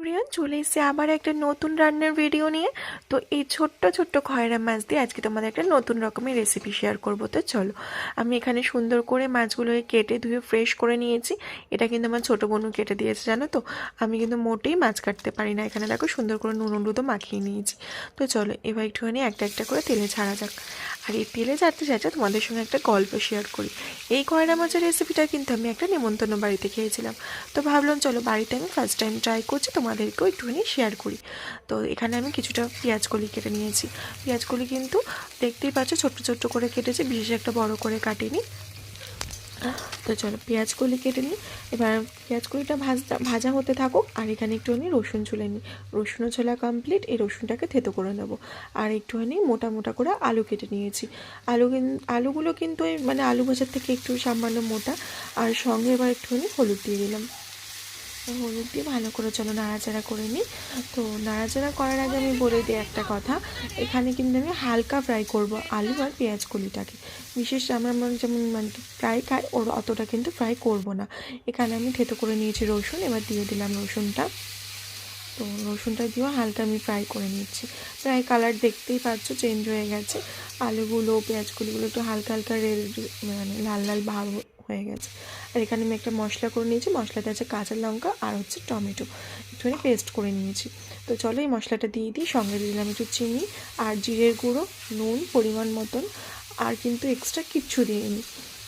Everyone, চলে এসেছি আবার একটা নতুন রান্নার ভিডিও নিয়ে। তো এই ছোট্ট ছোট্ট খয়রা মাছ দিয়ে আজকে তোমাদের একটা নতুন রকমের রেসিপি শেয়ার করব। তো চলো, আমি এখানে সুন্দর করে মাছগুলোকে কেটে ধুয়ে ফ্রেশ করে নিয়েছি। এটা কিন্তু আমার ছোটো বোনও কেটে দিয়েছে, জানো তো। আমি কিন্তু মোটেই মাছ কাটতে পারি না। এখানে দেখো সুন্দর করে নুন হলুদও মাখিয়ে নিয়েছি। তো চলো, এবার একটুখানি একটা একটা করে তেলে ছাড়া যাক। আর এই তেলে ছাড়তে ছাড়তে তোমাদের সঙ্গে একটা গল্প শেয়ার করি। এই খয়রা মাছের রেসিপিটা কিন্তু আমি একটা নেমন্তন্ন বাড়িতে খেয়েছিলাম। তো ভাবলাম চলো, বাড়িতে আমি ফার্স্ট টাইম ট্রাই করছি, তোমাদেরকেও একটুখানি শেয়ার করি। তো এখানে আমি কিছুটা পেঁয়াজ কলি কেটে নিয়েছি। পেঁয়াজ কলি কিন্তু দেখতেই পাচ্ছ ছোট্ট ছোট্ট করে কেটেছি, বিশেষ একটা বড় করে কাটিনি। তো চলো, পেঁয়াজ কলি কেটে নিই। এবার পেঁয়াজ কলিটা ভাজা হতে থাকুক, আর এখানে একটুখানি রসুন ছুলে নিই। রসুনও ছোলা কমপ্লিট, এই রসুনটাকে থেতো করে নেব। আর একটুখানি মোটা মোটা করে আলু কেটে নিয়েছি। আলুগুলো কিন্তু মানে আলু ভাজার থেকে একটু সামান্য মোটা। আর সঙ্গে এবার একটুখানি হলুদ দিয়ে দিলাম। হলুদ দিয়ে ভালো করে চলো নাড়াচাড়া করে নিই। তো নাড়াচাড়া করার আগে আমি বলে দিই একটা কথা, এখানে কিন্তু আমি হালকা ফ্রাই করব আলু আর পেঁয়াজ কলিটাকে। বিশেষ আমরা যেমন মানে ফ্রাই খাই, ওর অতটা কিন্তু ফ্রাই করব না। এখানে আমি থেতো করে নিয়েছি রসুন, এবার দিয়ে দিলাম রসুনটা। তো রসুনটা দিয়েও হালকা আমি ফ্রাই করে নিচ্ছি। প্রায় কালার দেখতেই পাচ্ছ চেঞ্জ হয়ে গেছে। আলুগুলো পেঁয়াজগুলিগুলো একটু হালকা হালকা রেড, মানে লাল লাল ভাব হয়ে গেছে। আর এখানে আমি একটা মশলা করে নিয়েছি। মশলাটা আছে কাঁচা লঙ্কা আর হচ্ছে টমেটো, একটুখানি পেস্ট করে নিয়েছি। তো চলো, এই মশলাটা দিয়ে দিই। সঙ্গে দিয়ে দিলাম একটু চিনি আর জিরের গুঁড়ো, নুন পরিমাণ মতন, আর কিন্তু এক্সট্রা কিচ্ছু দিইনি।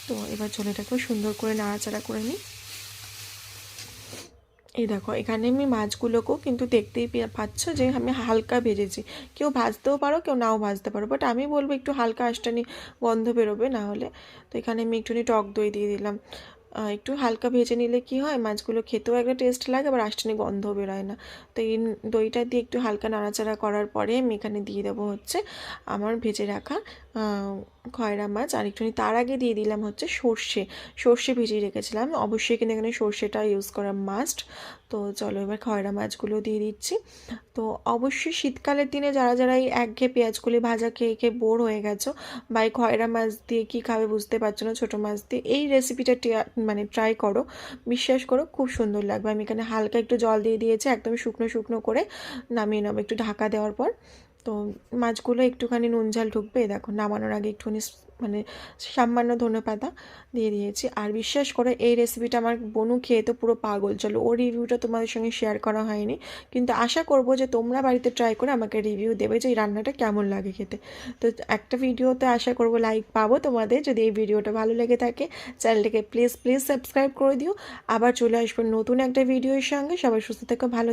তো এবার চলো, এটাকে সুন্দর করে নাড়াচাড়া করে নিই। এই দেখো, এখানে আমি মাছগুলোকেও কিন্তু দেখতেই পাচ্ছ যে আমি হালকা ভেজেছি। কেউ ভাজতেও পারো, কেউ নাও ভাজতে পারো, বাট আমি বলবো একটু হালকা আঁচটানি গন্ধ বেরোবে না হলে। তো এখানে আমি একটুখানি টক দই দিয়ে দিলাম। একটু হালকা ভেজে নিলে কি হয়, মাছগুলো খেতেও একটা টেস্ট লাগে, আবার আঁচটানি গন্ধও বেরোয় না। তো এই দইটা দিয়ে একটু হালকা নাড়াচাড়া করার পরে আমি এখানে দিয়ে দেবো হচ্ছে আমার ভেজে রাখা খয়রা মাছ। আর একটুখানি তার আগে দিয়ে দিলাম হচ্ছে সর্ষে ভিজিয়ে রেখেছিলাম। অবশ্যই কিন্তু এখানে সর্ষেটা ইউজ করা মাস্ট। তো চলো, এবার খয়রা মাছগুলো দিয়ে দিচ্ছি। তো অবশ্যই শীতকালের দিনে যারা যারা এই একঘেয়ে পেঁয়াজকলি ভাজা খেয়ে খেয়ে বোর হয়ে গেছো, বা এই খয়রা মাছ দিয়ে কী খাবে বুঝতে পারছো না, ছোটো মাছ দিয়ে এই রেসিপিটা মানে ট্রাই করো। বিশ্বাস করো, খুব সুন্দর লাগবে। আমি এখানে হালকা একটু জল দিয়ে দিয়েছি, একদম শুকনো শুকনো করে নামিয়ে নেবো একটু ঢাকা দেওয়ার পর। তো মাছগুলো একটুখানি নুন ঝাল ঢুকবে, দেখো নামানোর আগে একটুখানি মানে সামান্য ধনেপাতা দিয়ে দিয়েছি। আর বিশ্বাস করে, এই রেসিপিটা আমার বোনু খেয়ে তো পুরো পাগল। চলো, ওর রিভিউটা তোমাদের সঙ্গে শেয়ার করা হয়নি, কিন্তু আশা করবো যে তোমরা বাড়িতে ট্রাই করে আমাকে রিভিউ দেবে যে এই রান্নাটা কেমন লাগে খেতে। তো একটা ভিডিওতে আশা করবো লাইক পাবো তোমাদের। যদি এই ভিডিওটা ভালো লেগে থাকে, চ্যানেলটাকে প্লিজ প্লিজ সাবস্ক্রাইব করে দিও। আবার চলে আসবো নতুন একটা ভিডিওর সঙ্গে। সবাই সুস্থ থেকো, ভালো